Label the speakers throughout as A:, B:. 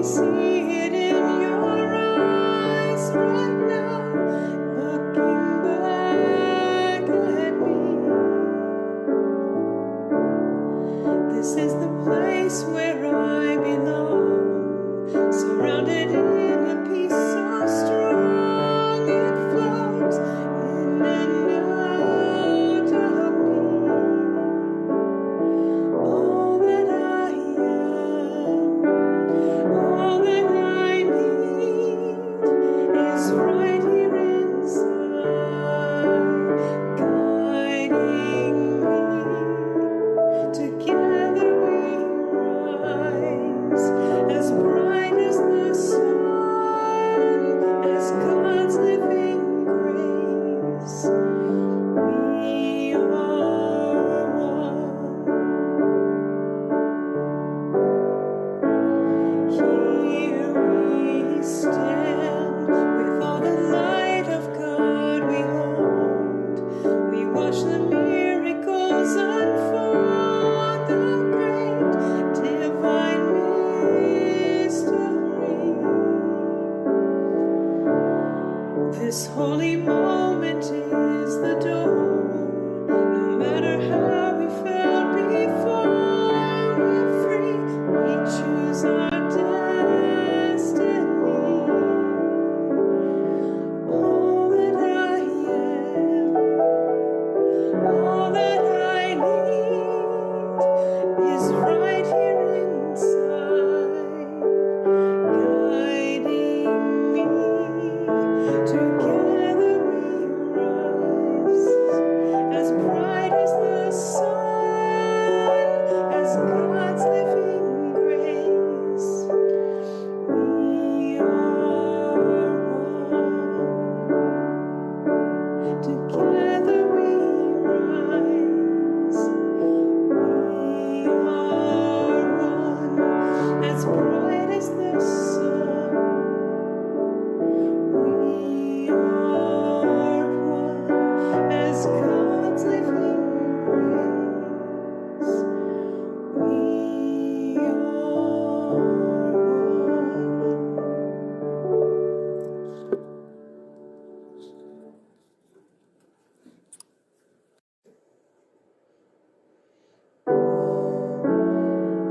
A: see it in your eyes right now, looking back at me. This is the place where I belong, surrounded in a peace so strong it flows in and out of me. All that I am, all that I need is right here inside, guiding me. Together we rise, as bright as the sun, as God's living grace. We are one. Here we stand, with all the light of God we hold. We watch the miracles unfold, the great divine mystery. This holy moment is the door. No matter how we felt before, we're free. We choose our destiny. All that I am, all that I need is right here inside, guiding me. Together we rise, as bright as the sun, as God's living grace. We are one. Together we rise. We are one, as bright as the sun. We are one, as God's living grace. We are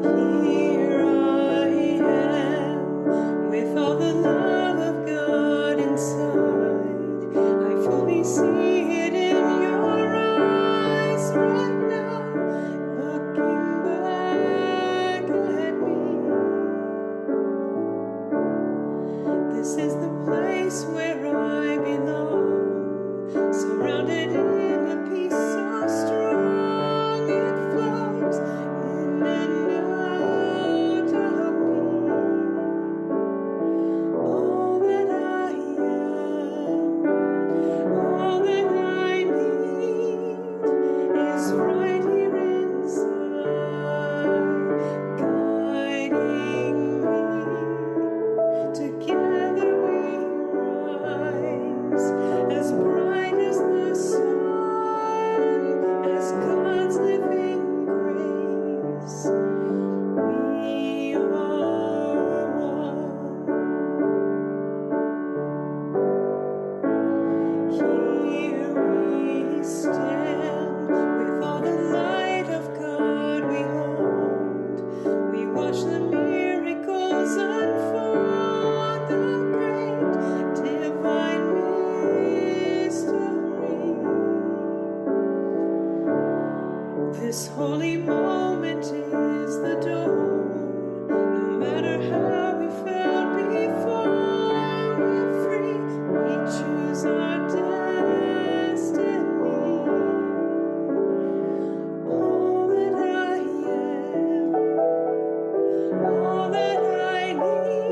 A: Here I am, with all the love of God inside. I fully see it in your eyes right now, looking back at me. This is the place where I belong, surrounded in a peace so strong it flows in and out of me. All that I am, all that I need is right here inside, guiding me. Together we rise, as bright as the sun, as God's living grace. We are one. Here we stand, with all the light of God we hold. We watch the miracles unfold, the great divine mystery. This holy moment is the door. No matter how we felt before, we're free. We choose our destiny. All that I am, all that I need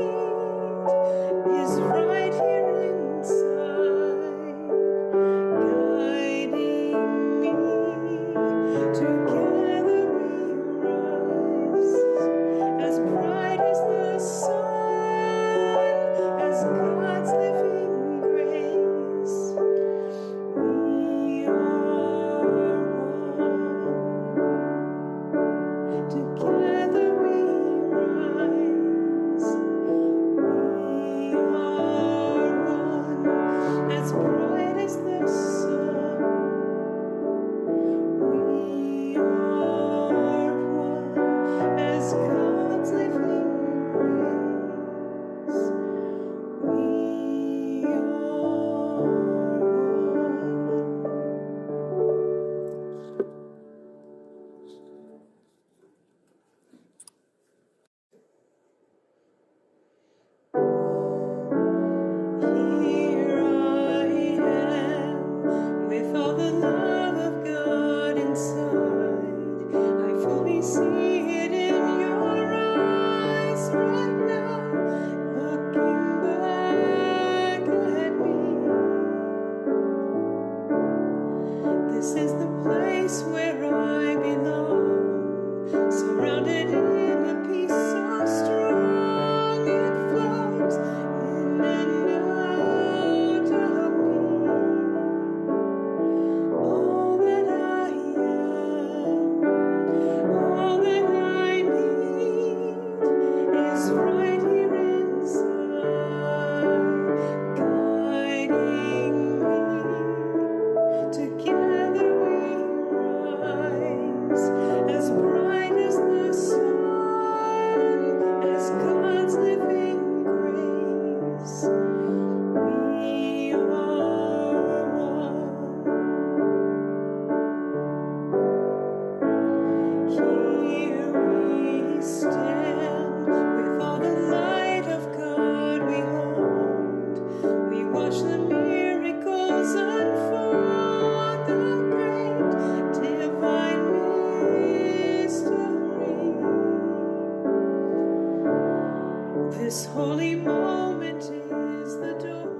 A: This holy moment is the dawn.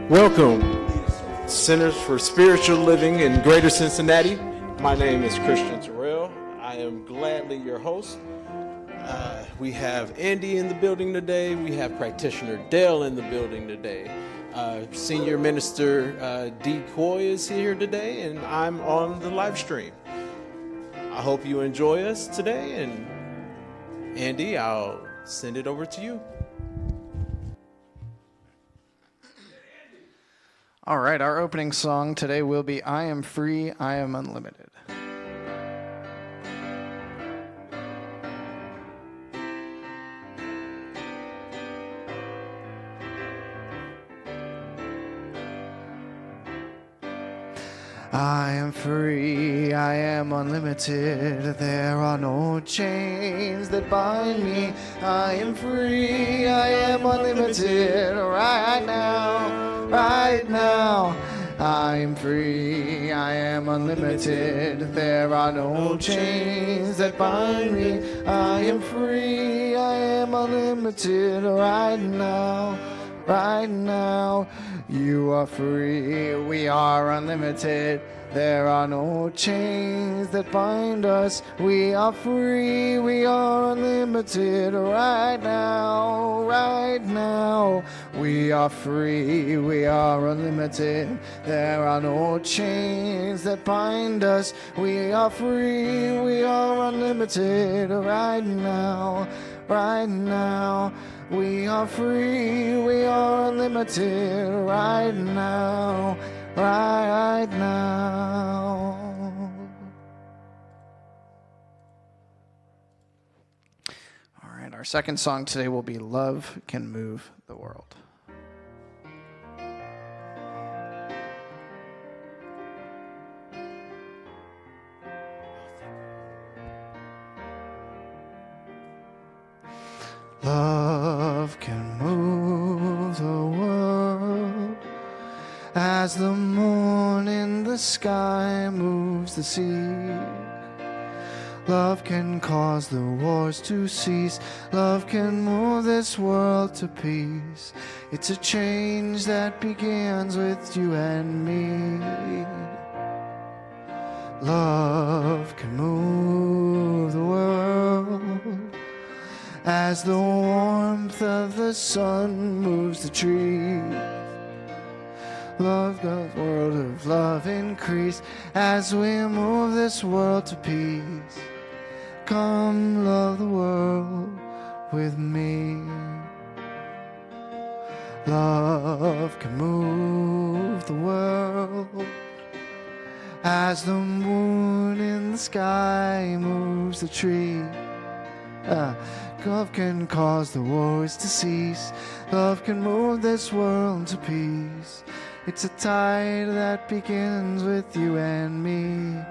B: Welcome, Centers for Spiritual Living in Greater Cincinnati. My name is Christian Terrell. I am gladly your host. We have Andy in the building today. We have practitioner Dale in the building today. Senior Minister Dee Coy is here today, and I'm on the live stream. I hope you enjoy us today, and Andy, I'll send it over to you.
C: All right, our opening song today will be I Am Free, I Am Unlimited. I am free, I am unlimited, there are no chains that bind me. I am free, I am unlimited, right now, right now. I am free, I am unlimited, there are no chains that bind me. I am free, I am unlimited, right now, right now. You are free, we are unlimited, there are no chains that bind us. We are free, we are unlimited, right now, right now. We are free, we are unlimited, there are no chains that bind us. We are free, we are unlimited, right now, right now. We are free, we are unlimited, right now, right now. All right, our second song today will be Love Can Move the World. Love can move the world as the moon in the sky moves the sea. Love can cause the wars to cease. Love can move this world to peace. It's a change that begins with you and me. Love can move the world as the warmth of the sun moves the tree. Love, God's world of love increase as we move this world to peace. Come love the world with me. Love can move the world as the moon in the sky moves the tree. Love can cause the wars to cease. Love can move this world to peace. It's a tide that begins with you and me.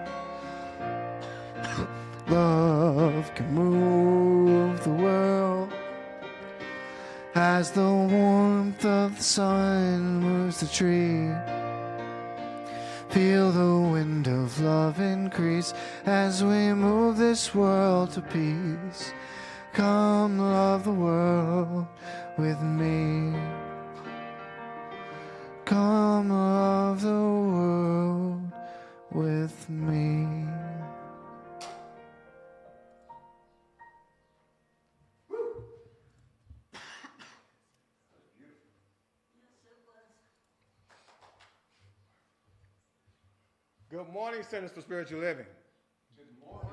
C: Love can move the world as the warmth of the sun moves the tree. Feel the wind of love increase as we move this world to peace. Come love the world with me. Come love the world with me.
D: Good morning, Centers for Spiritual Living.
B: Good morning.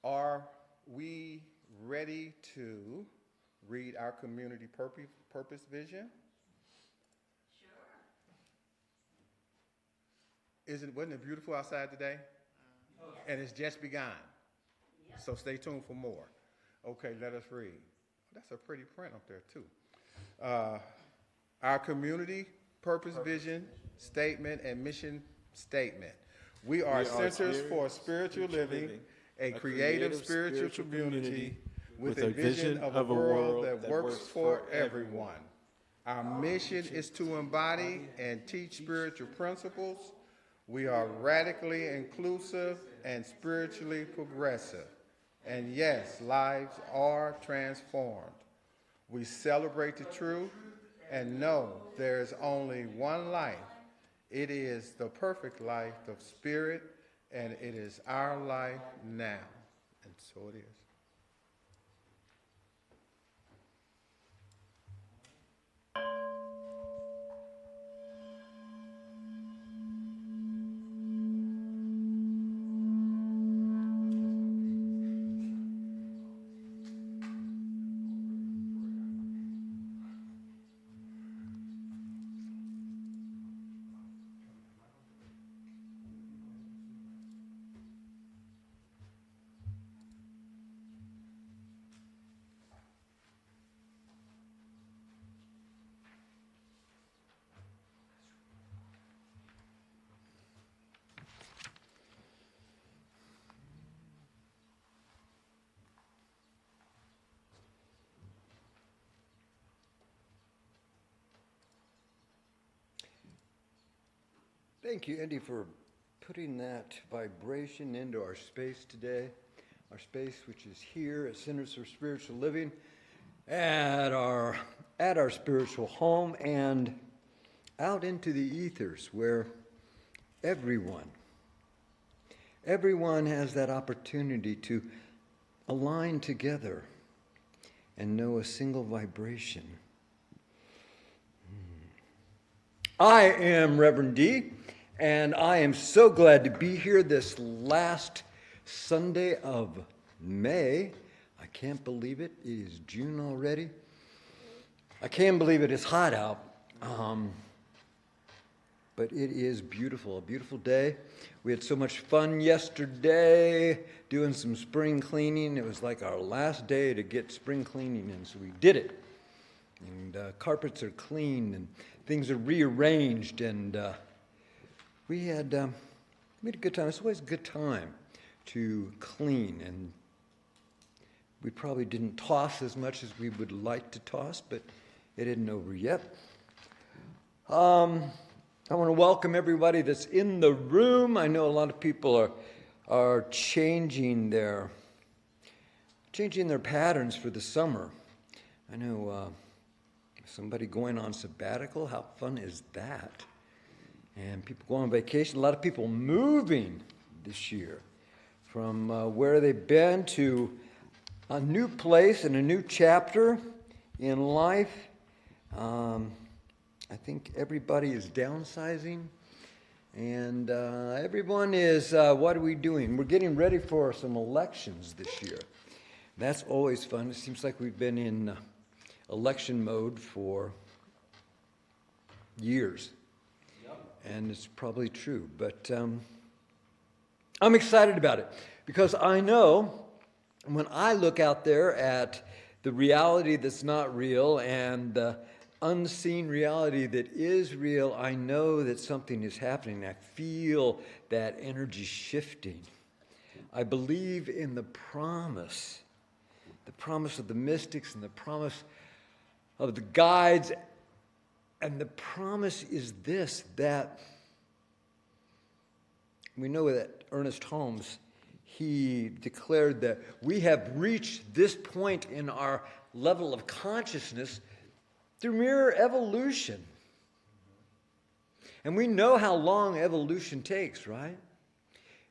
D: Are we ready to read our community purpose vision? Sure. Wasn't it beautiful outside today? And it's just begun. So stay tuned for more. Okay, let us read. That's a pretty print up there too. Our community purpose vision statement and mission statement. We are Centers for Spiritual Living, a creative spiritual community with a vision of a world that works for everyone. Our mission is to embody and teach spiritual principles. We are radically inclusive and spiritually progressive. And yes, lives are transformed. We celebrate the truth and know there is only one life. It is the perfect life of spirit, and it is our life now. And so it is.
E: Thank you, Andy, for putting that vibration into our space today. Our space, which is here at Centers for Spiritual Living, at our spiritual home, and out into the ethers, where everyone has that opportunity to align together and know a single vibration. I am Reverend D, and I am so glad to be here this last Sunday of May. I can't believe it. It is June already. I can't believe it is hot out. But it is beautiful, a beautiful day. We had so much fun yesterday doing some spring cleaning. It was like our last day to get spring cleaning in, so we did it. And carpets are clean and things are rearranged, and we had a good time. It's always a good time to clean, and we probably didn't toss as much as we would like to toss, but it isn't over yet. I want to welcome everybody that's in the room. I know a lot of people are changing their patterns for the summer. I know somebody going on sabbatical. How fun is that? And people going on vacation. A lot of people moving this year from where they've been to a new place and a new chapter in life. I think everybody is downsizing, and everyone is, what are we doing? We're getting ready for some elections this year. That's always fun. It seems like we've been in election mode for years. Yep. And it's probably true, but I'm excited about it because I know when I look out there at the reality that's not real and the unseen reality that is real, I know that something is happening. I feel that energy shifting. I believe in the promise the promise of the mystics and the promise of the guides. And the promise is this, that we know that Ernest Holmes, he declared that we have reached this point in our level of consciousness through mere evolution. And we know how long evolution takes, right?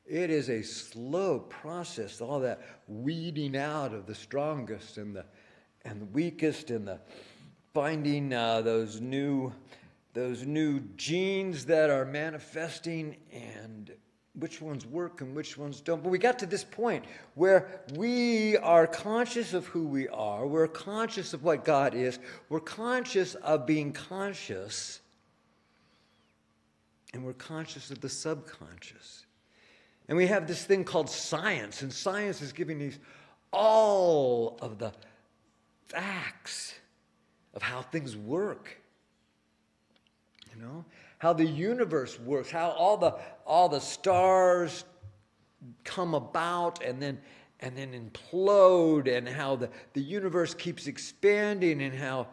E: It is a slow process, all that weeding out of the strongest and the weakest, and the finding those new genes that are manifesting, and which ones work and which ones don't. But we got to this point where we are conscious of who we are. We're conscious of what God is. We're conscious of being conscious. And we're conscious of the subconscious. And we have this thing called science. And science is giving these all of the facts of how things work. You know? How the universe works, how all the stars come about and then implode, and how the universe keeps expanding, and how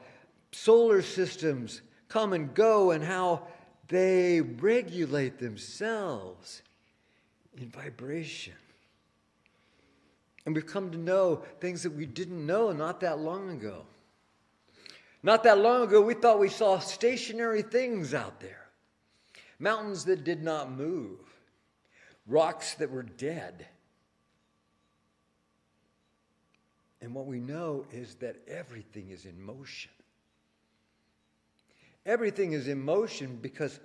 E: solar systems come and go, and how they regulate themselves in vibration. And we've come to know things that we didn't know not that long ago. Not that long ago, we thought we saw stationary things out there. Mountains that did not move. Rocks that were dead. And what we know is that everything is in motion. Everything is in motion because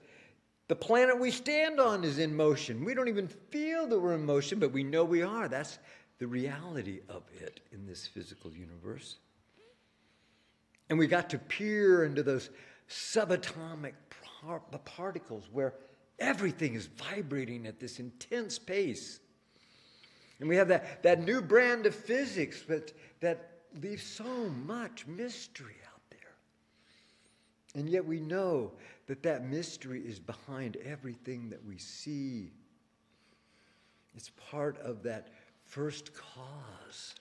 E: the planet we stand on is in motion. We don't even feel that we're in motion, but we know we are. That's the reality of it in this physical universe. And we got to peer into those subatomic particles where everything is vibrating at this intense pace. And we have that new brand of physics that leaves so much mystery out there. And yet we know that mystery is behind everything that we see. It's part of that first cause.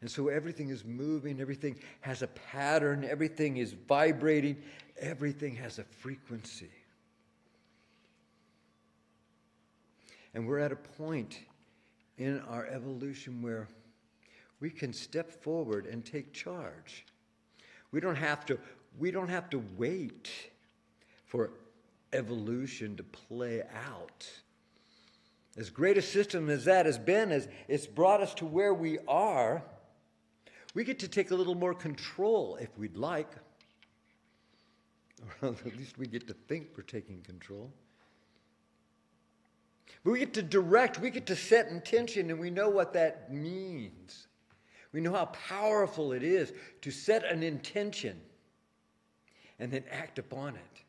E: And so everything is moving, everything has a pattern, everything is vibrating, everything has a frequency. And we're at a point in our evolution where we can step forward and take charge. We don't have to wait for evolution to play out. As great a system as that has been, as it's brought us to where we are, we get to take a little more control if we'd like. Or at least we get to think we're taking control. But we get to direct, we get to set intention, and we know what that means. We know how powerful it is to set an intention and then act upon it.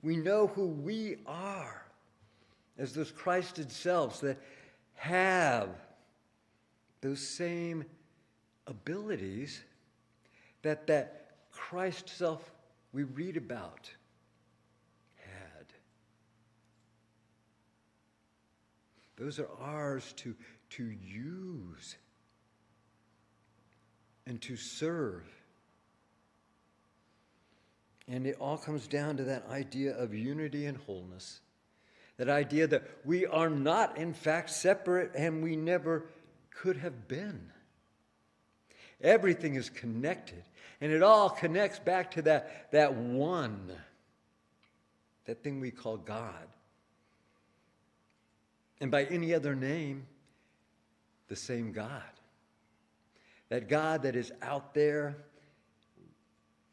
E: We know who we are as those Christed selves that have those same abilities that Christ self we read about had. Those are ours to use and to serve. And it all comes down to that idea of unity and wholeness. That idea that we are not, in fact, separate, and we never could have been. Everything is connected, and it all connects back to that one, that thing we call God. And by any other name, the same God. That God that is out there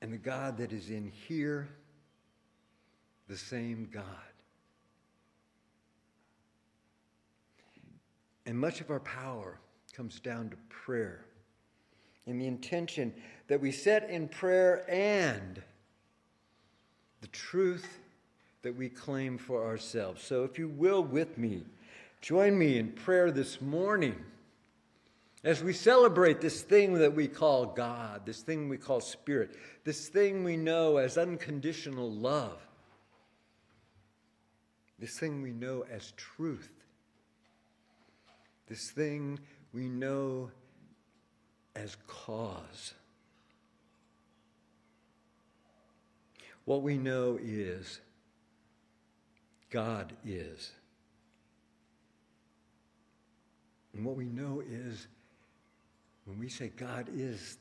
E: and the God that is in here, the same God. And much of our power comes down to prayer and the intention that we set in prayer and the truth that we claim for ourselves. So if you will with me, join me in prayer this morning as we celebrate this thing that we call God, this thing we call Spirit, this thing we know as unconditional love, this thing we know as truth, this thing we know as cause. What we know is God is. And what we know is when we say God is,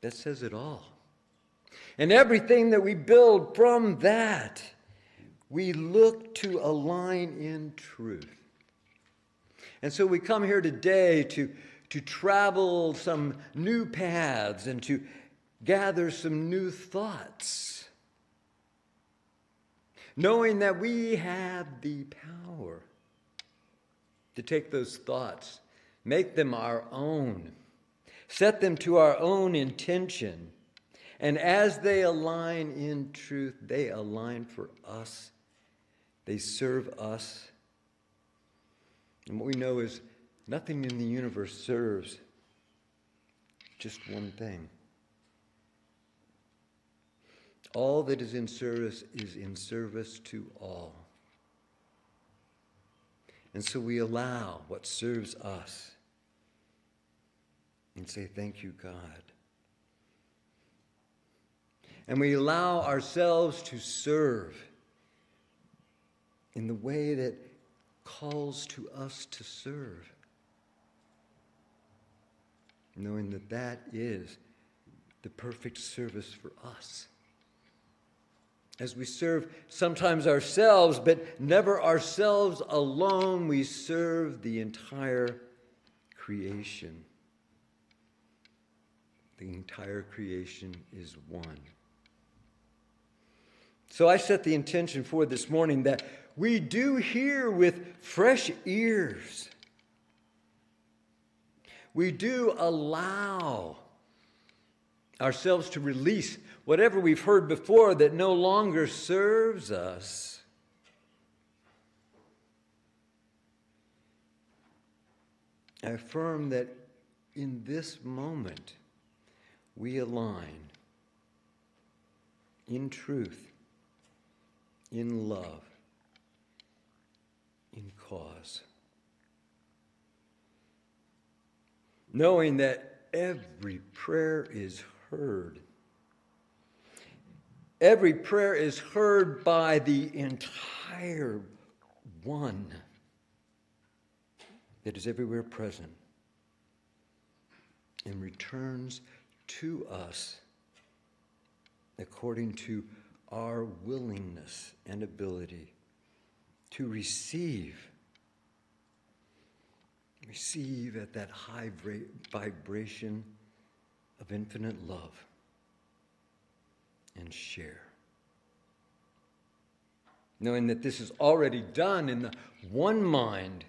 E: that says it all. And everything that we build from that, we look to align in truth. And so we come here today to travel some new paths and to gather some new thoughts, knowing that we have the power to take those thoughts, make them our own, set them to our own intention, and as they align in truth, they align for us, they serve us. And what we know is nothing in the universe serves just one thing. All that is in service to all. And so we allow what serves us and say, thank you, God. And we allow ourselves to serve in the way that calls to us to serve, knowing that that is the perfect service for us. As we serve sometimes ourselves, but never ourselves alone, we serve the entire creation. The entire creation is one. So I set the intention for this morning that we do hear with fresh ears. We do allow ourselves to release whatever we've heard before that no longer serves us. I affirm that in this moment we align in truth, in love, in cause. Knowing that every prayer is heard. Every prayer is heard by the entire one that is everywhere present and returns to us according to our willingness and ability to receive at that high vibration of infinite love and share. Knowing that this is already done in the one mind,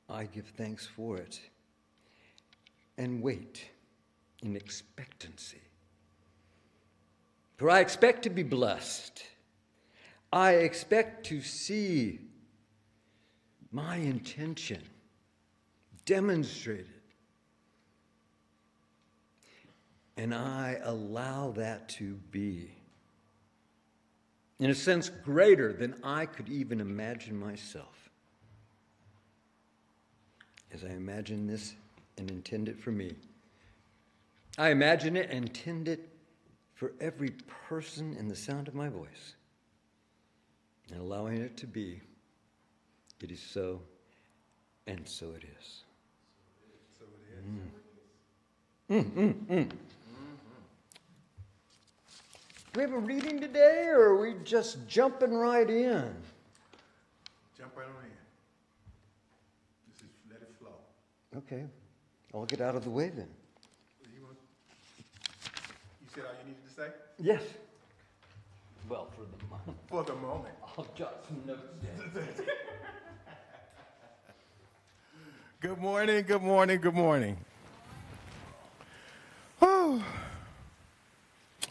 E: I give thanks for it and wait in expectancy. For I expect to be blessed. I expect to see my intention demonstrated. And I allow that to be, in a sense, greater than I could even imagine myself. As I imagine this and intend it for me, I imagine it and intend it for every person in the sound of my voice. And allowing it to be, it is so, and so it is.
D: So it is.
E: Do we have a reading today, or are we just jumping right in?
D: Jump right on in. This is let it flow.
E: Okay, I'll get out of the way then.
D: You said all you needed to say?
E: Yes. Well, for the moment.
D: For the moment.
E: I'll jot some notes down.
D: Good morning, good morning, good morning. Whew.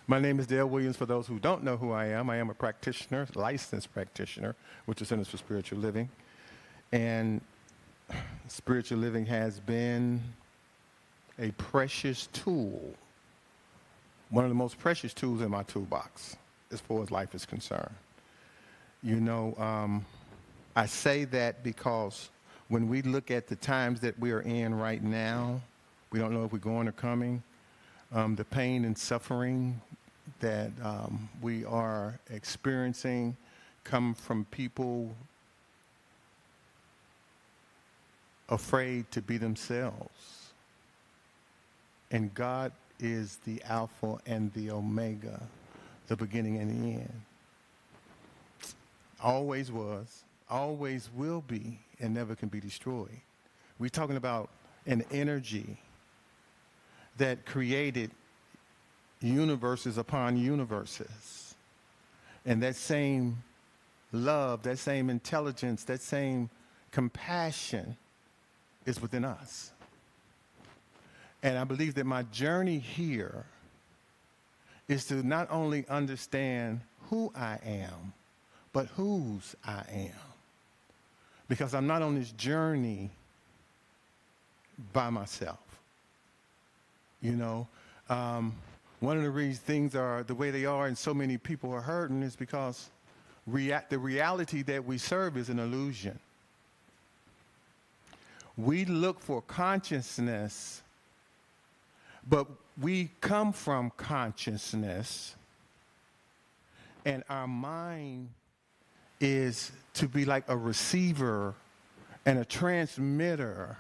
D: My name is Dale Williams. For those who don't know who I am a practitioner, licensed practitioner with the Centers for Spiritual Living. And spiritual living has been a precious tool, one of the most precious tools in my toolbox as far as life is concerned. You know, I say that because when we look at the times that we are in right now, we don't know if we're going or coming. The pain and suffering that we are experiencing come from people afraid to be themselves. And God is the Alpha and the Omega, the beginning and the end. Always was, always will be, and never can be destroyed. We're talking about an energy that created universes upon universes. And that same love, that same intelligence, that same compassion is within us. And I believe that my journey here is to not only understand who I am, but whose I am. Because I'm not on this journey by myself. You know, one of the reasons things are the way they are and so many people are hurting is because the reality that we serve is an illusion. We look for consciousness, but we come from consciousness, and our mind is to be like a receiver and a transmitter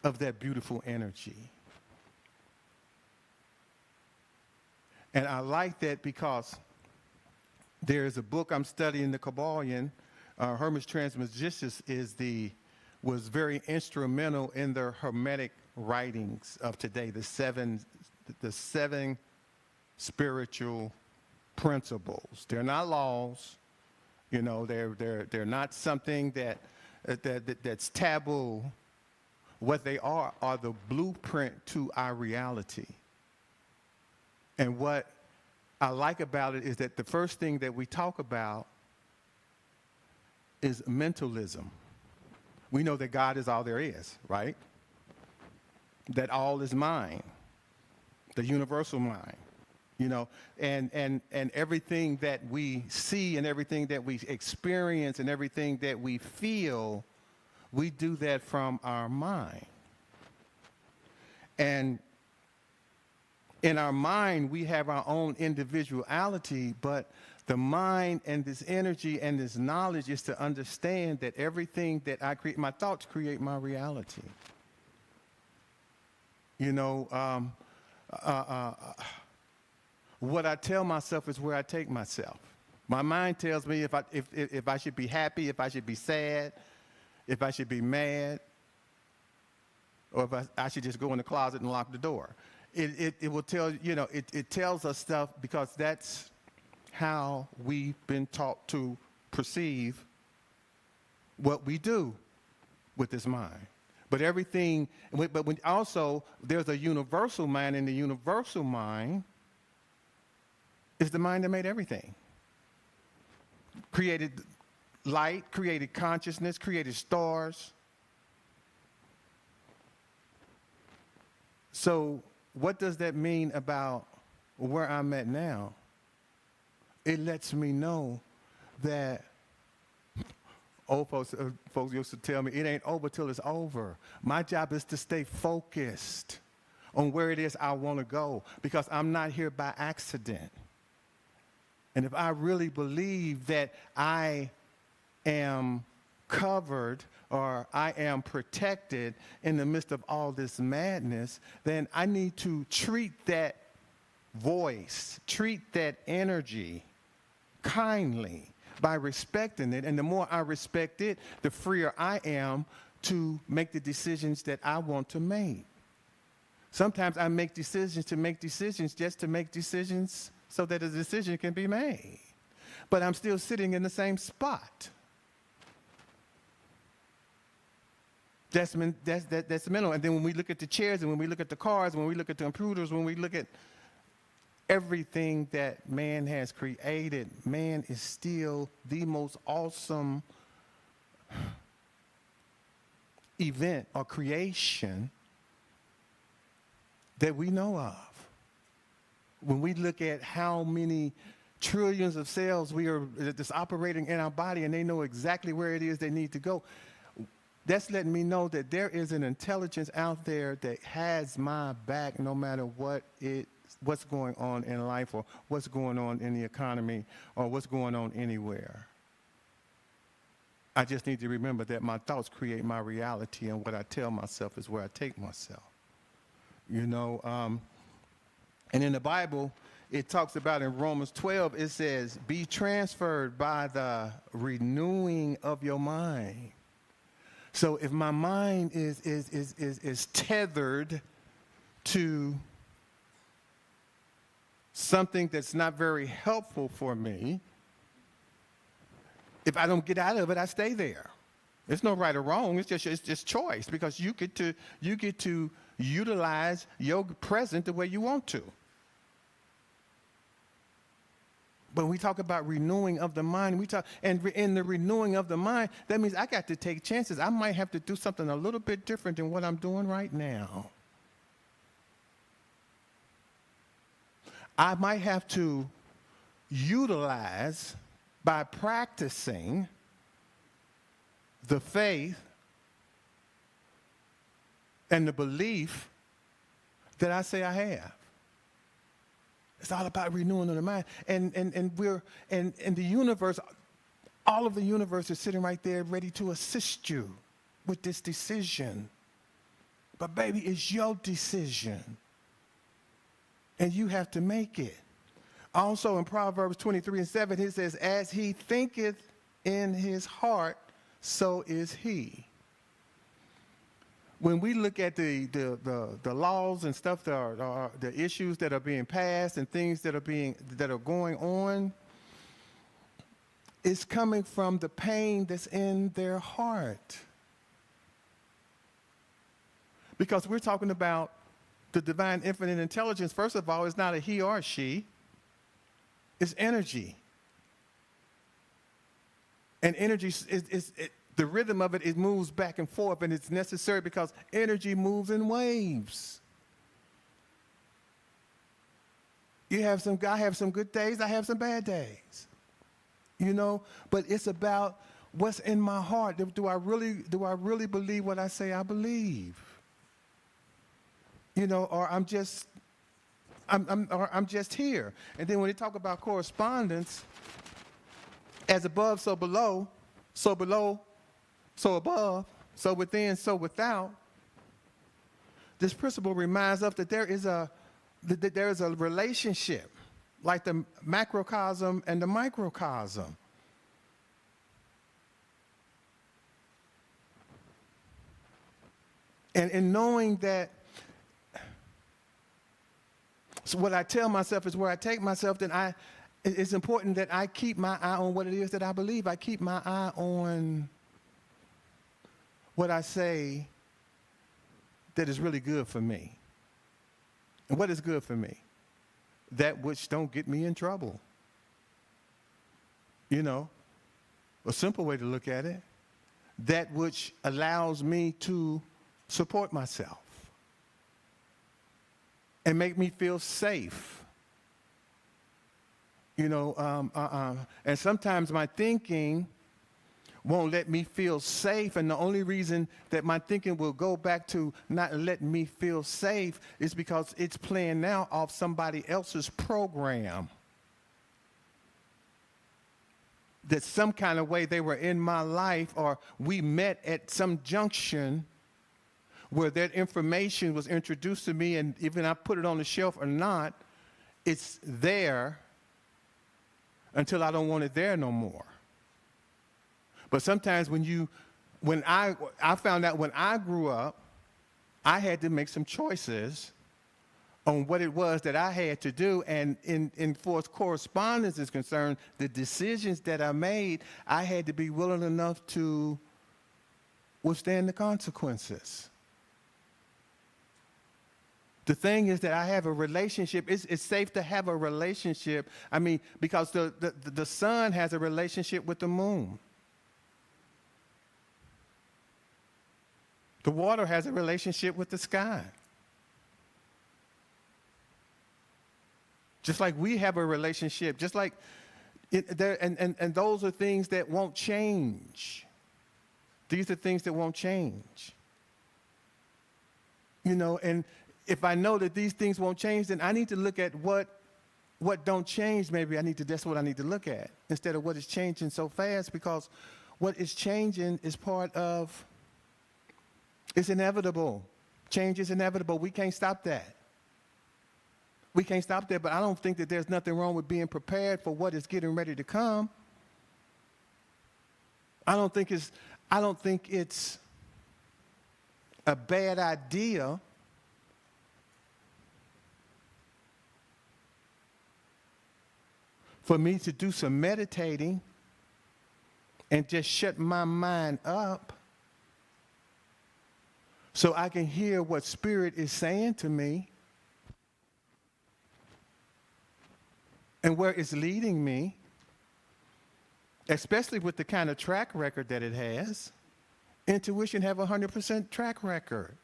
D: of that beautiful energy. And I like that because there's a book I'm studying, the Kabbalion, Hermes Trismegistus was very instrumental in the Hermetic writings of today, the seven spiritual principles. They're not laws, you know. They're not something that's taboo. What they are the blueprint to our reality. And what I like about it is that the first thing that we talk about is mentalism. We know that God is all there is, right? That all is mind, the universal mind, you know, and everything that we see and everything that we experience and everything that we feel, we do that from our mind. And in our mind, we have our own individuality, but the mind and this energy and this knowledge is to understand that everything that I create, my thoughts create my reality. You know, what I tell myself is where I take myself. My mind tells me if I should be happy, if I should be sad, if I should be mad, or if I should just go in the closet and lock the door. It will tell, you know, it tells us stuff because that's how we've been taught to perceive what we do with this mind. But everything, but when also there's a universal mind, and the universal mind is the mind that made everything. Created light, created consciousness, created stars. So what does that mean about where I'm at now? It lets me know that old folks used to tell me, it ain't over till it's over. My job is to stay focused on where it is I want to go, because I'm not here by accident. And if I really believe that I am covered or I am protected in the midst of all this madness, then I need to treat that voice, treat that energy kindly by respecting it. And the more I respect it, the freer I am to make the decisions that I want to make. Sometimes I make decisions just to make decisions so that a decision can be made. But I'm still sitting in the same spot. That's mental. And then when we look at the chairs, and when we look at the cars, when we look at the computers, when we look at everything that man has created, man is still the most awesome event or creation that we know of. When we look at how many trillions of cells we are that's operating in our body, and they know exactly where it is they need to go. That's letting me know that there is an intelligence out there that has my back no matter what's going on in life or what's going on in the economy or what's going on anywhere. I just need to remember that my thoughts create my reality, and what I tell myself is where I take myself. You know, and in the Bible, it talks about in Romans 12, it says, be transferred by the renewing of your mind. So if my mind is tethered to something that's not very helpful for me, if I don't get out of it, I stay there. There's no right or wrong. It's just choice, because you get to utilize your present the way you want to. But we talk about renewing of the mind. And in the renewing of the mind, that means I got to take chances. I might have to do something a little bit different than what I'm doing right now. I might have to utilize, by practicing, the faith and the belief that I say I have. It's all about renewing of the mind. And the universe, all of the universe is sitting right there ready to assist you with this decision. But baby, it's your decision. And you have to make it. Also in Proverbs 23:7, it says, as he thinketh in his heart, so is he. When we look at the laws and stuff, the issues that are being passed and things that are going on, it's coming from the pain that's in their heart. Because we're talking about the divine infinite intelligence. First of all, it's not a he or she. It's energy. And energy the rhythm of it moves back and forth, and it's necessary because energy moves in waves. I have some good days, I have some bad days. You know, but it's about what's in my heart. Do I really believe what I say I believe? You know, or I'm just here. And then when they talk about correspondence, as above, so below, so below, so above, so within, so without, this principle reminds us that there is a relationship, like the macrocosm and the microcosm. And in knowing that, so what I tell myself is where I take myself, then it's important that I keep my eye on what it is that I believe. I keep my eye on what I say that is really good for me. And what is good for me? That which don't get me in trouble. You know, a simple way to look at it, that which allows me to support myself and make me feel safe. You know, and sometimes my thinking won't let me feel safe, and the only reason that my thinking will go back to not letting me feel safe is because it's playing now off somebody else's program. That some kind of way they were in my life, or we met at some junction where that information was introduced to me, and even I put it on the shelf or not, it's there until I don't want it there no more. But sometimes when I found out when I grew up, I had to make some choices on what it was that I had to do. And in far as correspondence is concerned, the decisions that I made, I had to be willing enough to withstand the consequences. The thing is that I have a relationship. It's safe to have a relationship. I mean, because the sun has a relationship with the moon. The water has a relationship with the sky. Just like we have a relationship, just like and those are things that won't change. These are things that won't change. You know, and if I know that these things won't change, then I need to look at what don't change. Maybe that's what I need to look at instead of what is changing so fast, because what is changing is it's inevitable. Change is inevitable. We can't stop that. We can't stop that, but I don't think that there's nothing wrong with being prepared for what is getting ready to come. I don't think it's a bad idea for me to do some meditating and just shut my mind up so I can hear what Spirit is saying to me and where it's leading me, especially with the kind of track record that it has. Intuition have 100% track record.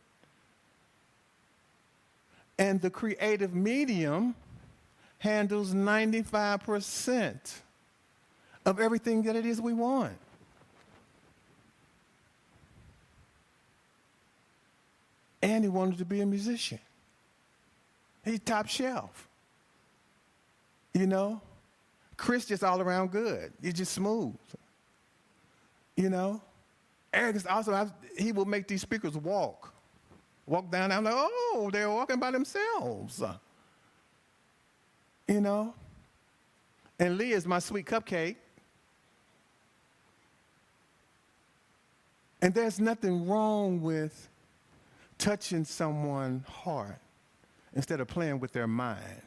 D: And the creative medium handles 95% of everything that it is we want. And he wanted to be a musician. He's top shelf. You know? Chris just all around good. He's just smooth. You know? Eric is also, he will make these speakers walk down. I'm like, oh, they're walking by themselves. You know? And Lee is my sweet cupcake. And there's nothing wrong with touching someone's heart instead of playing with their mind.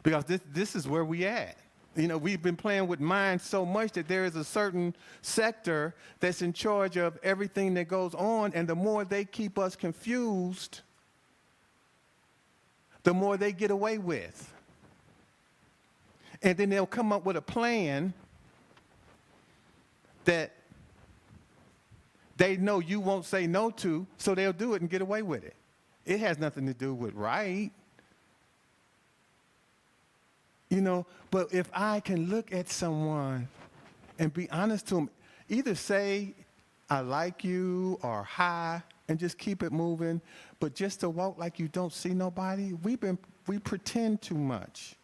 D: Because this is where we at. You know, we've been playing with minds so much that there is a certain sector that's in charge of everything that goes on, and the more they keep us confused, the more they get away with. And then they'll come up with a plan that they know you won't say no to, so they'll do it and get away with it. It has nothing to do with right. You know, but if I can look at someone and be honest to them, either say, I like you, or hi, and just keep it moving, but just to walk like you don't see nobody, we pretend too much.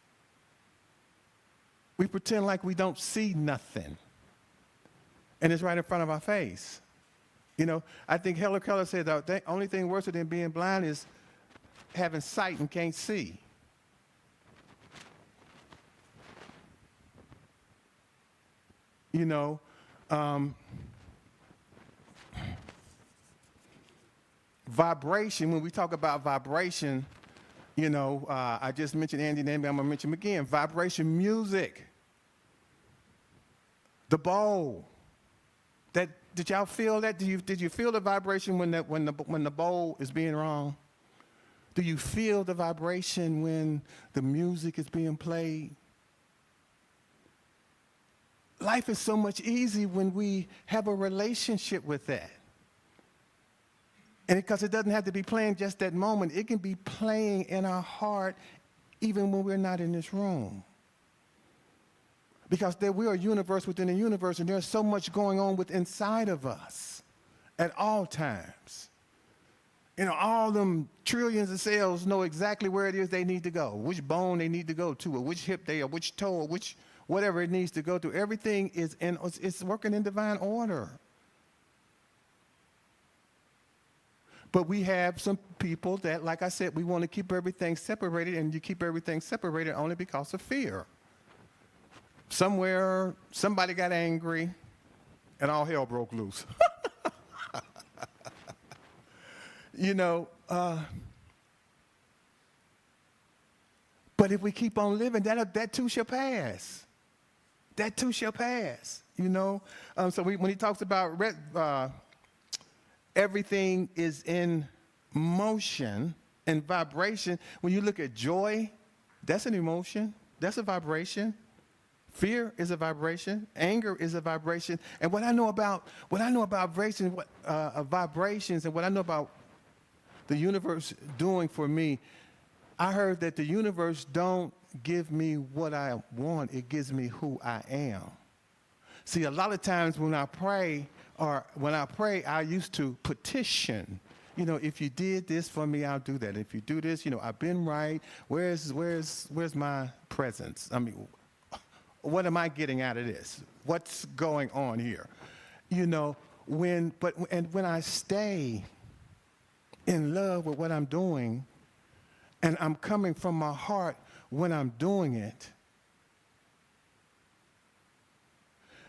D: We pretend like we don't see nothing. And it's right in front of our face. You know, I think Helen Keller said the only thing worse than being blind is having sight and can't see. You know, vibration, when we talk about vibration, you know, I just mentioned Andy Namby, I'm going to mention him again. Vibration music. The bowl. Did y'all feel that? Did you feel the vibration when the bowl is being wrong? Do you feel the vibration when the music is being played? Life is so much easier when we have a relationship with that. And because it doesn't have to be playing just that moment, it can be playing in our heart even when we're not in this room. Because we are a universe within a universe, and there's so much going on inside of us at all times. You know, all them trillions of cells know exactly where it is they need to go, which bone they need to go to, or which hip or which toe, or which whatever it needs to go to. Everything it's working in divine order. But we have some people that, like I said, we want to keep everything separated, and you keep everything separated only because of fear. Somewhere, somebody got angry, and all hell broke loose. You know, but if we keep on living, that too shall pass. That too shall pass, you know. So when he talks about everything is in motion and vibration, when you look at joy, that's an emotion. That's a vibration. Fear is a vibration. Anger is a vibration. And what I know about vibrations, and what I know about the universe doing for me? I heard that the universe don't give me what I want, it gives me who I am. See, a lot of times when I pray, I used to petition. You know, if you did this for me, I'll do that. If you do this, you know, I've been right. Where's my presence? I mean, what am I getting out of this? What's going on here? You know, when I stay in love with what I'm doing, and I'm coming from my heart when I'm doing it,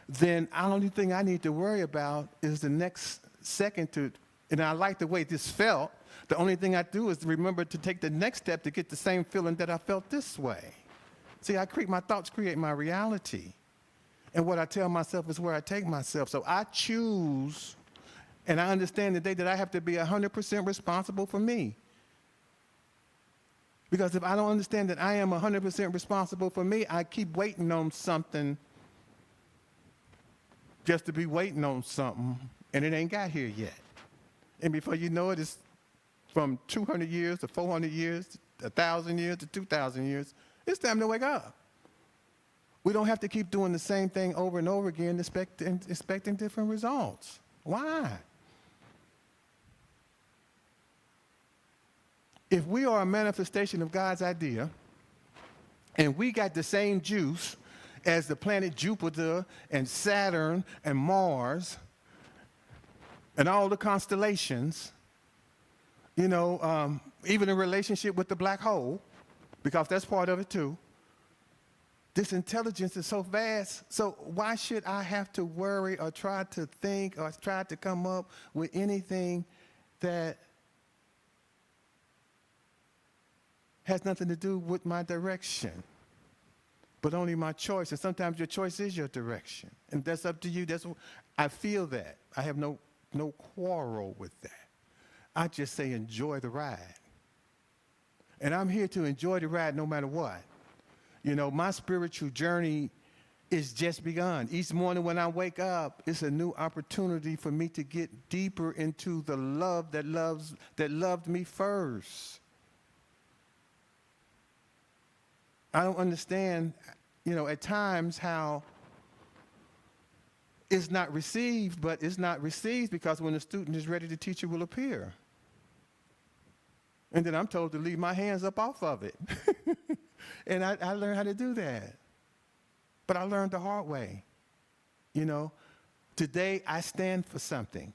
D: then the only thing I need to worry about is the next second to, and I like the way this felt. The only thing I do is remember to take the next step to get the same feeling that I felt this way. See, my thoughts create my reality. And what I tell myself is where I take myself. So I choose, and I understand today that I have to be 100% responsible for me. Because if I don't understand that I am 100% responsible for me, I keep waiting on something just to be waiting on something, and it ain't got here yet. And before you know it, it's from 200 years to 400 years, 1,000 years to 2,000 years. It's time to wake up. We don't have to keep doing the same thing over and over again, expecting different results. Why? If we are a manifestation of God's idea, and we got the same juice as the planet Jupiter and Saturn and Mars and all the constellations, you know, even a relationship with the black hole, because that's part of it too. This intelligence is so vast, so why should I have to worry or try to think or try to come up with anything that has nothing to do with my direction, but only my choice? And sometimes your choice is your direction, and that's up to you. I feel that. I have no quarrel with that. I just say enjoy the ride. And I'm here to enjoy the ride no matter what. You know, my spiritual journey is just begun. Each morning when I wake up, it's a new opportunity for me to get deeper into the love that loved me first. I don't understand, you know, at times how it's not received, but it's not received because when the student is ready, the teacher will appear. And then I'm told to leave my hands up off of it. And I learned how to do that. But I learned the hard way. You know, today I stand for something.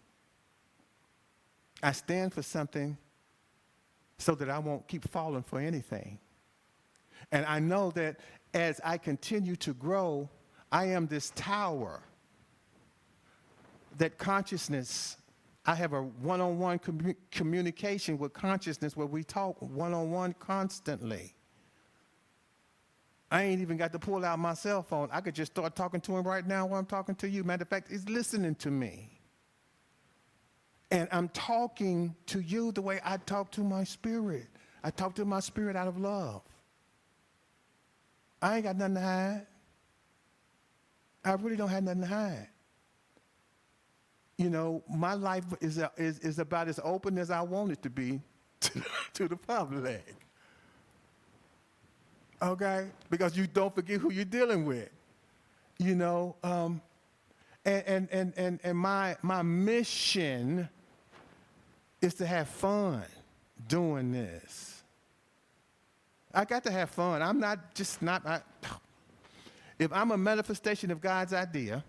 D: I stand for something so that I won't keep falling for anything. And I know that as I continue to grow, I am this tower that consciousness, I have a one-on-one communication with consciousness where we talk one-on-one constantly. I ain't even got to pull out my cell phone. I could just start talking to him right now while I'm talking to you. Matter of fact, he's listening to me. And I'm talking to you the way I talk to my spirit. I talk to my spirit out of love. I ain't got nothing to hide. I really don't have nothing to hide. You know, my life is about as open as I want it to be to the public. Okay? Because you don't forget who you're dealing with. You know, and my mission is to have fun doing this. I got to have fun. I'm not just not. If I'm a manifestation of God's idea,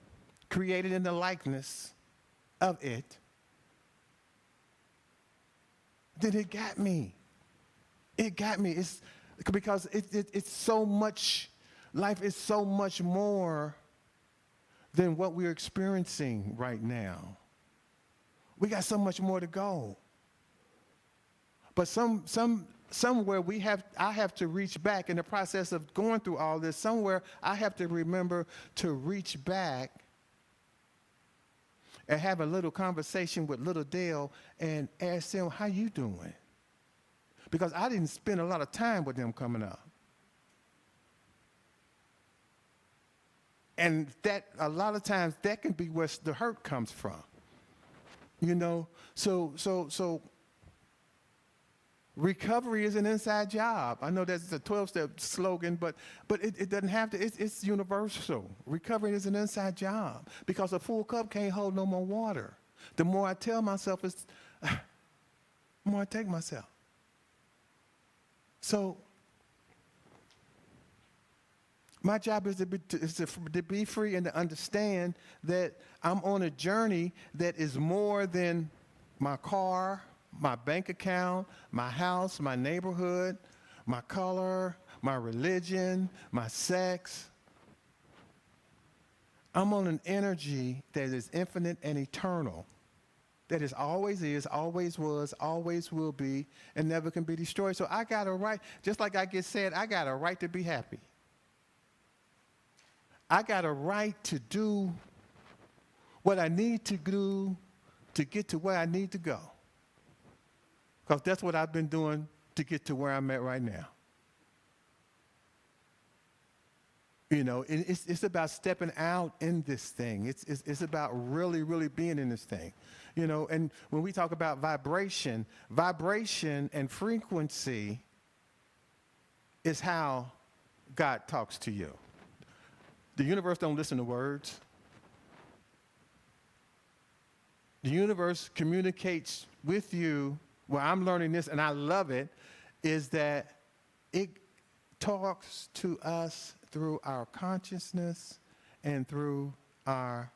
D: created in the likeness of it, then it got me. It got me. It's because it's so much. Life is so much more than what we're experiencing right now. We got so much more to go. But somewhere I have to reach back in the process of going through all this. Somewhere I have to remember to reach back and have a little conversation with little Dale and ask them, how you doing? Because I didn't spend a lot of time with them coming up. And that, a lot of times, that can be where the hurt comes from. You know, so Recovery is an inside job. I know that's a 12-step slogan, but it doesn't have to. It's universal. Recovery is an inside job because a full cup can't hold no more water. The more I tell myself, the more I take myself. So my job is to be free and to understand that I'm on a journey that is more than my car, my bank account, my house, my neighborhood, my color, my religion, my sex. I'm on an energy that is infinite and eternal, that always is, always was, always will be, and never can be destroyed. So I got a right, just like I get said, I got a right to be happy. I got a right to do what I need to do to get to where I need to go. Because that's what I've been doing to get to where I'm at right now. You know, it's about stepping out in this thing. It's about really, really being in this thing. You know, and when we talk about vibration and frequency is how God talks to you. The universe don't listen to words. The universe communicates with you. Well, I'm learning this, and I love it, is that it talks to us through our consciousness and through our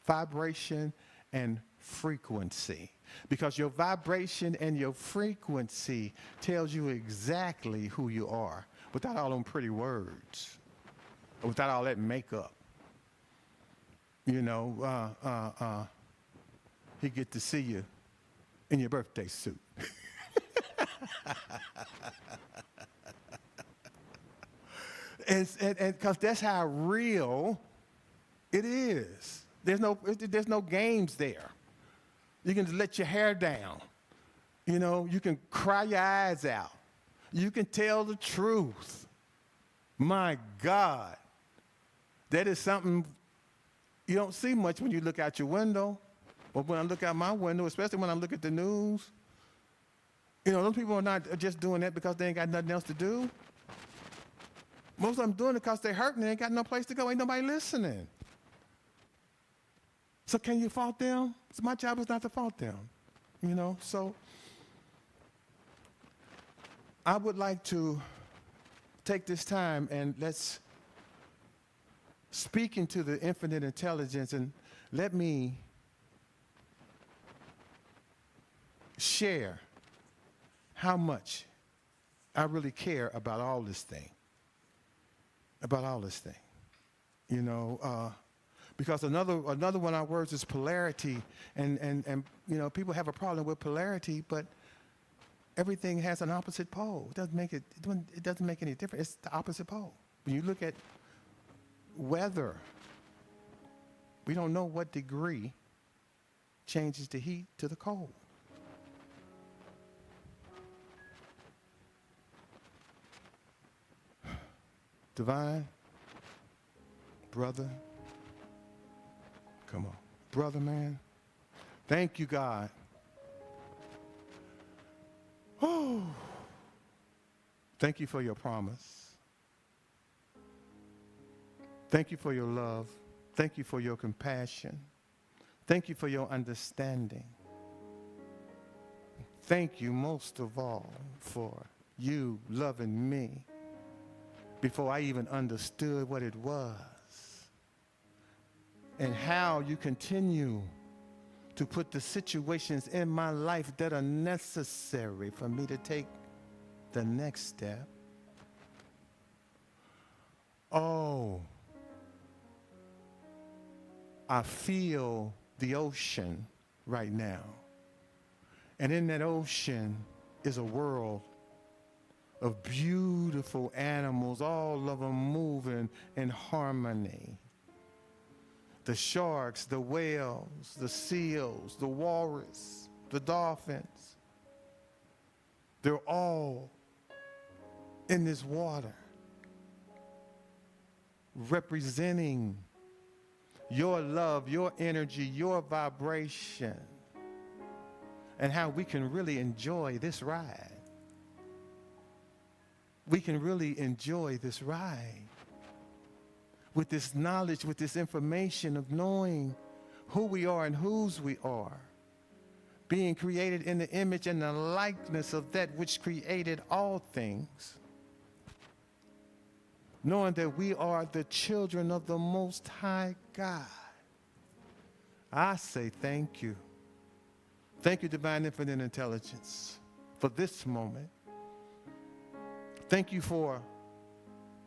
D: vibration and frequency. Because your vibration and your frequency tells you exactly who you are without all them pretty words, without all that makeup. You know, he get to see you in your birthday suit. And because that's how real it is. There's no games there. You can just let your hair down. You know, you can cry your eyes out. You can tell the truth. My God, that is something you don't see much when you look out your window. Or when I look out my window, especially when I look at the news. You know, those people are not just doing that because they ain't got nothing else to do. Most of them doing it because they're hurting. They ain't got no place to go. Ain't nobody listening. So can you fault them? So my job is not to fault them. You know, so I would like to take this time and let's speak into the infinite intelligence and let me share how much I really care about all this thing. You know, because another one of our words is polarity, and you know, people have a problem with polarity, but everything has an opposite pole. It doesn't make any difference. It's the opposite pole. When you look at weather, we don't know what degree changes the heat to the cold. Divine, brother, come on. Brother, man, thank you, God. Oh, thank you for your promise. Thank you for your love. Thank you for your compassion. Thank you for your understanding. Thank you most of all for you loving me before I even understood what it was, and how you continue to put the situations in my life that are necessary for me to take the next step. Oh, I feel the ocean right now. And in that ocean is a world of beautiful animals, all of them moving in harmony. The sharks, the whales, the seals, the walrus, the dolphins, they're all in this water, representing your love, your energy, your vibration, and how we can really enjoy this ride. we can really enjoy this ride with this knowledge, with this information of knowing who we are and whose we are, being created in the image and the likeness of that which created all things, knowing that we are the children of the Most High God. I say thank you. Thank you, Divine Infinite Intelligence, for this moment. Thank you for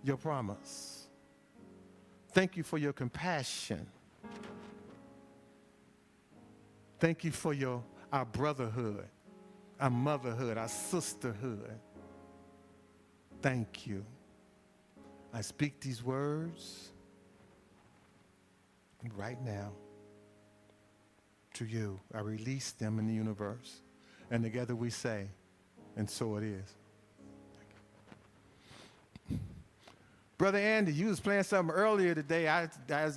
D: your promise. Thank you for your compassion. Thank you for our brotherhood, our motherhood, our sisterhood. Thank you. I speak these words right now to you. I release them in the universe. And together we say, and so it is. Brother Andy, you was playing something earlier today. I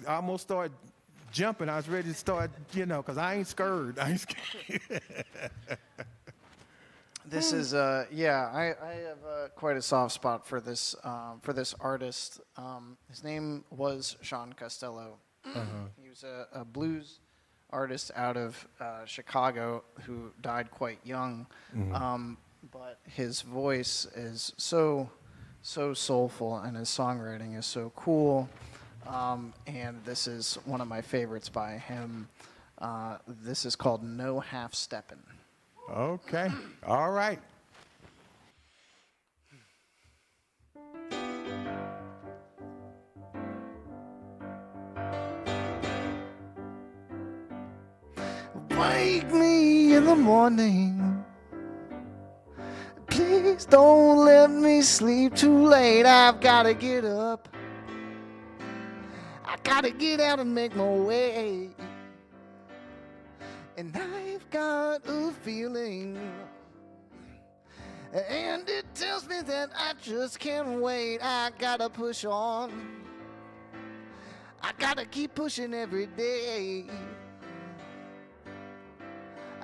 D: almost started jumping. I was ready to start, because I ain't scared. I ain't scared.
C: This is, I have quite a soft spot for this artist. His name was Sean Costello. He was a blues artist out of Chicago who died quite young. But his voice is so soulful, and his songwriting is so cool. And this is one of my favorites by him. This is called No Half Steppin'.
D: Okay. All right.
C: Wake me in the morning. Please don't let me sleep too late. I've got to get up. I got to get out and make my way. And I've got a feeling, and it tells me that I just can't wait. I gotta push on. I gotta keep pushing every day.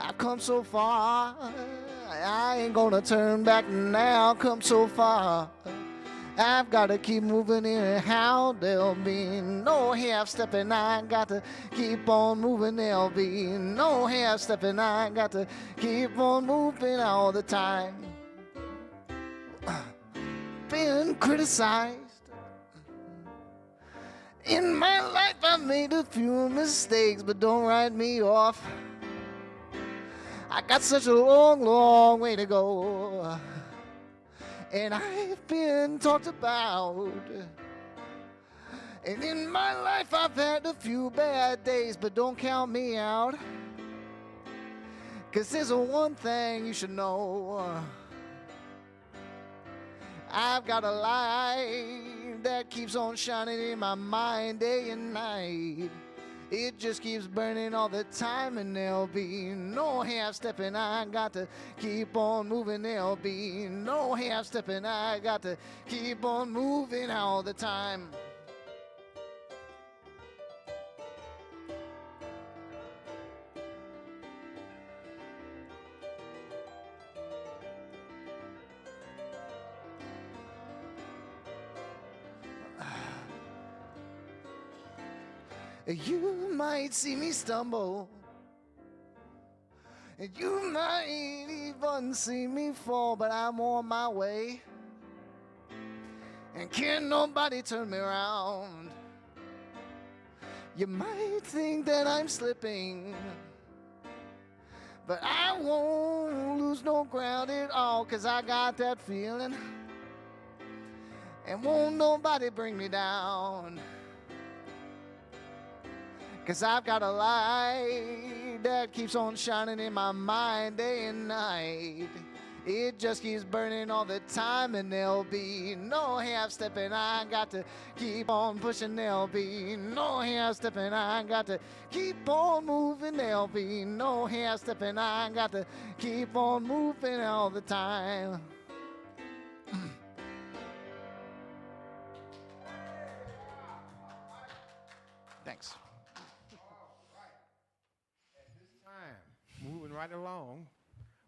C: I've come so far, I ain't gonna turn back now. Come so far, I've gotta keep moving anyhow. There'll be no half-stepping, I got to keep on moving. There'll be no half-stepping, I got to keep on moving all the time. Been criticized. In my life I've made a few mistakes, but don't write me off. I got such a long, long way to go. And I've been talked about. And in my life I've had a few bad days, but don't count me out. 'Cause there's one thing you should know. I've got a light that keeps on shining in my mind day and night. It just keeps burning all the time, and there'll be no half-stepping. I got to keep on moving. There'll be no half-stepping. I got to keep on moving all the time. You might see me stumble, and you might even see me fall, but I'm on my way, and can't nobody turn me around. You might think that I'm slipping, but I won't lose no ground at all, 'cause I got that feeling, and won't nobody bring me down. 'Cause I've got a light that keeps on shining in my mind day and night. It just keeps burning all the time, and there'll be no half-stepping. I got to keep on pushing. There'll be no half-stepping. I got to keep on moving. There'll be no half-stepping. I got to keep on moving all the time. Thanks.
D: Moving right along,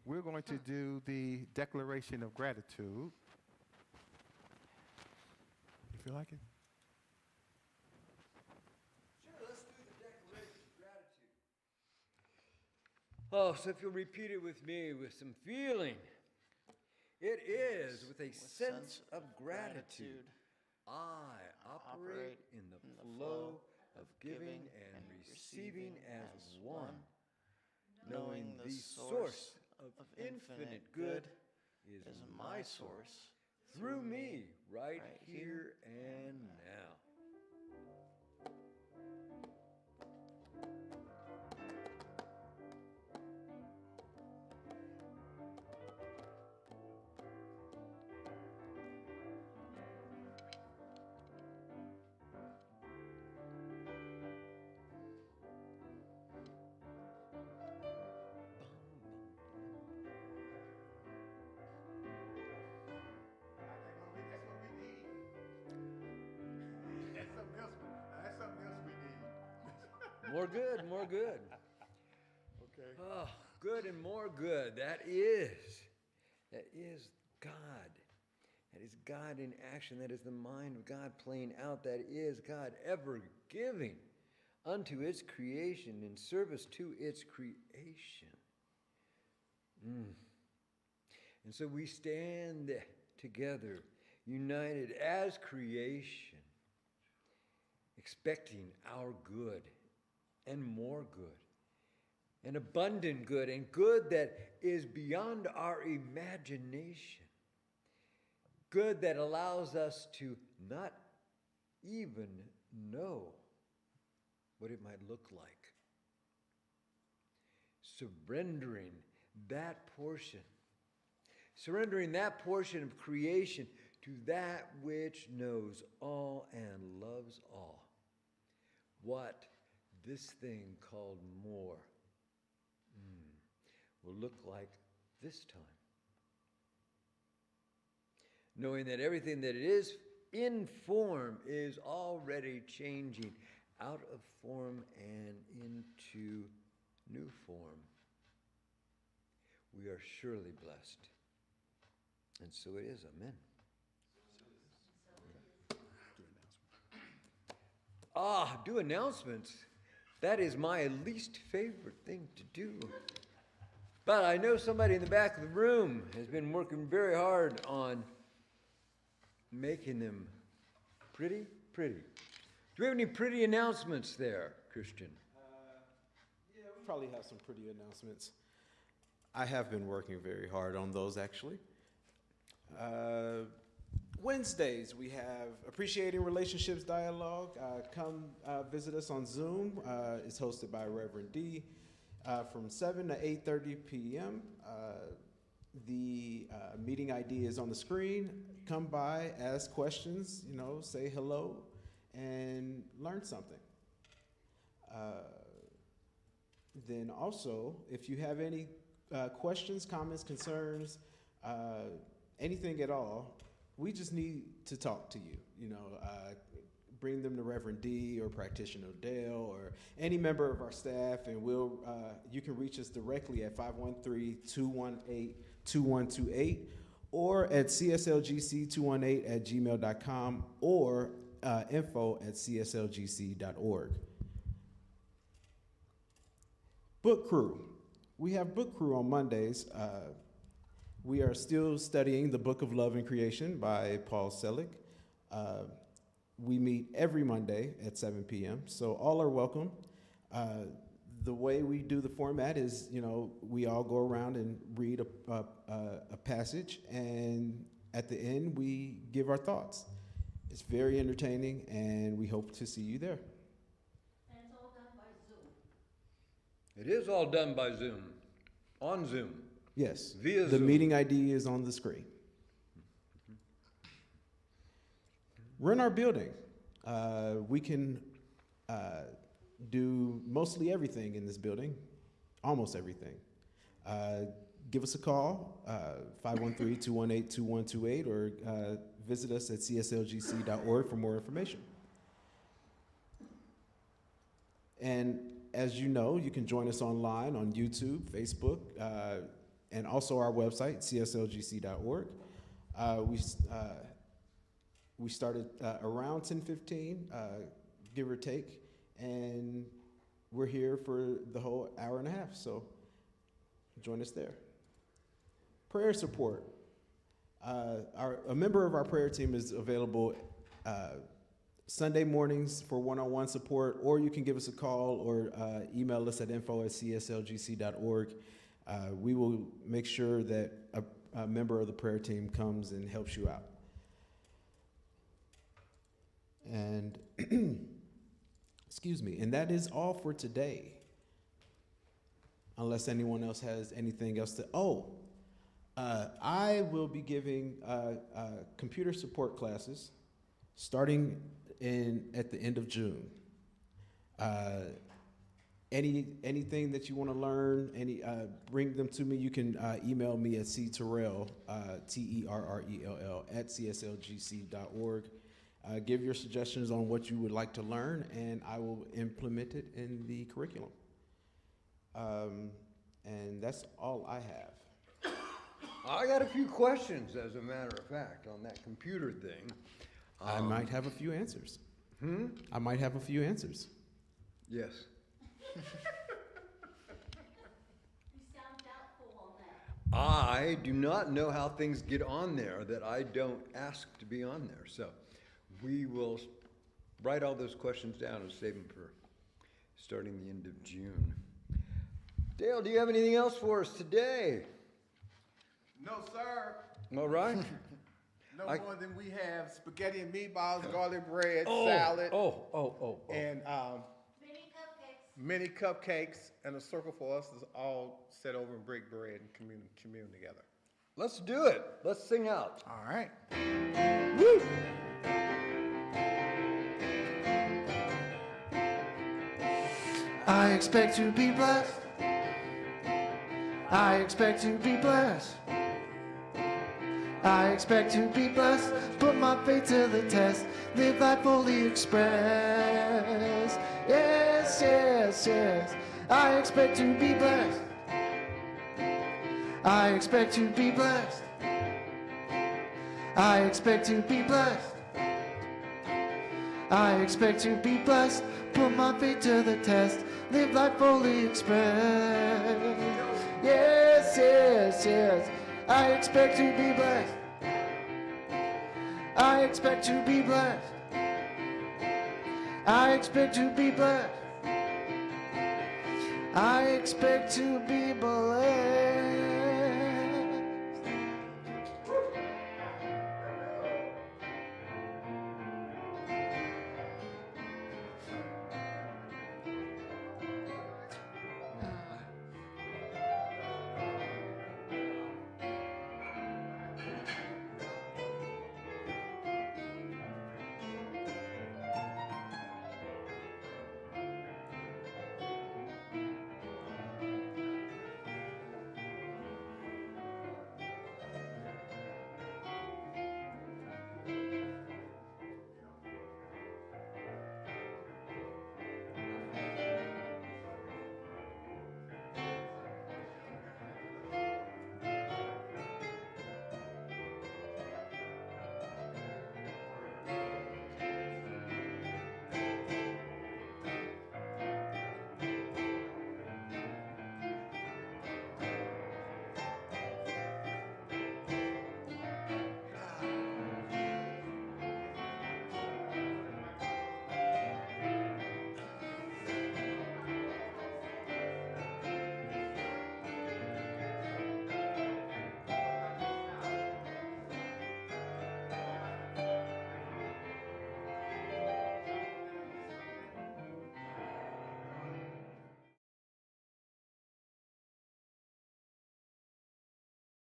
D: we're going to do the declaration of gratitude. feel like it?
E: Sure, let's do the Declaration of Gratitude. Oh, so if you'll repeat it with me with some feeling. It is with a sense of gratitude I operate in the flow of giving and receiving as one, knowing the source of infinite good is my source through me right here and now.
D: That's what we need. That's something else. That's something else we need.
E: More good, more good.
D: Okay.
E: Oh, good and more good. That is God. That is God in action. That is the mind of God playing out. That is God ever giving unto its creation in service to its creation. And so we stand together, united as creation, expecting our good and more good, and abundant good, and good that is beyond our imagination. Good that allows us to not even know what it might look like. Surrendering that portion of creation to that which knows all and loves all. What this thing called more will look like this time. Knowing that everything that it is in form is already changing out of form and into new form. We are surely blessed. And so it is. Amen. Do announcements. That is my least favorite thing to do. But I know somebody in the back of the room has been working very hard on making them pretty. Do we have any pretty announcements there, Christian?
B: Yeah, we probably have some pretty announcements. I have been working very hard on those, actually. Wednesdays, we have Appreciating Relationships Dialogue. Come visit us on Zoom. It's hosted by Reverend D from 7 to 8:30 p.m. The meeting ID is on the screen. Come by, ask questions, say hello, and learn something. Then also, if you have any questions, comments, concerns, anything at all, we just need to talk to you. Bring them to Reverend D or Practitioner Dale or any member of our staff, and you can reach us directly at 513-218-2128 or at cslgc218@gmail.com or info@cslgc.org. Book Crew. We have Book Crew on Mondays. We are still studying the Book of Love and Creation by Paul Selig. We meet every Monday at 7 p.m., so all are welcome. The way we do the format is, we all go around and read a passage, and at the end, we give our thoughts. It's very entertaining, and we hope to see you there.
F: And it's all done by Zoom.
E: It is all done by Zoom, on Zoom.
B: Yes.
E: Via
B: the
E: Zoom.
B: Meeting ID is on the screen. Run our building. We can do mostly everything in this building, almost everything. Give us a call, 513-218-2128, or visit us at cslgc.org for more information. And as you know, you can join us online on YouTube, Facebook, and also our website, cslgc.org. We started around 10:15, give or take, and we're here for the whole hour and a half, so join us there. Prayer support. A member of our prayer team is available Sunday mornings for one-on-one support, or you can give us a call or email us at info@cslgc.org. We will make sure that a member of the prayer team comes and helps you out. And excuse me, and that is all for today. Unless anyone else has anything else to, I will be giving computer support classes starting at the end of June. Anything that you want to learn, bring them to me. You can email me at cterrell, Terrell, at cslgc.org. Give your suggestions on what you would like to learn, and I will implement it in the curriculum. And that's all I have.
E: I got a few questions, as a matter of fact, on that computer thing.
B: I might have a few answers. I might have a few answers.
E: Yes.
F: You sound doubtful on that.
E: I do not know how things get on there that I don't ask to be on there. So we will write all those questions down and save them for starting the end of June. Dale, do you have anything else for us today?
D: No, sir.
E: All right.
D: No more than we have spaghetti and meatballs, garlic bread, salad, and mini cupcakes, and a circle for us is all set over and break bread and commune together.
E: Let's do it. Let's sing out.
C: All right.
E: Woo!
C: I expect to be blessed. I expect to be blessed. I expect to be blessed. Put my faith to the test. Live life fully expressed. Yes, yes, yes. I expect to be blessed. I expect to be blessed. I expect to be blessed. I expect to be blessed. Put my faith to the test. Live life fully expressed. Yes, yes, yes. I expect to be blessed. I expect to be blessed. I expect to be blessed. I expect to be blessed.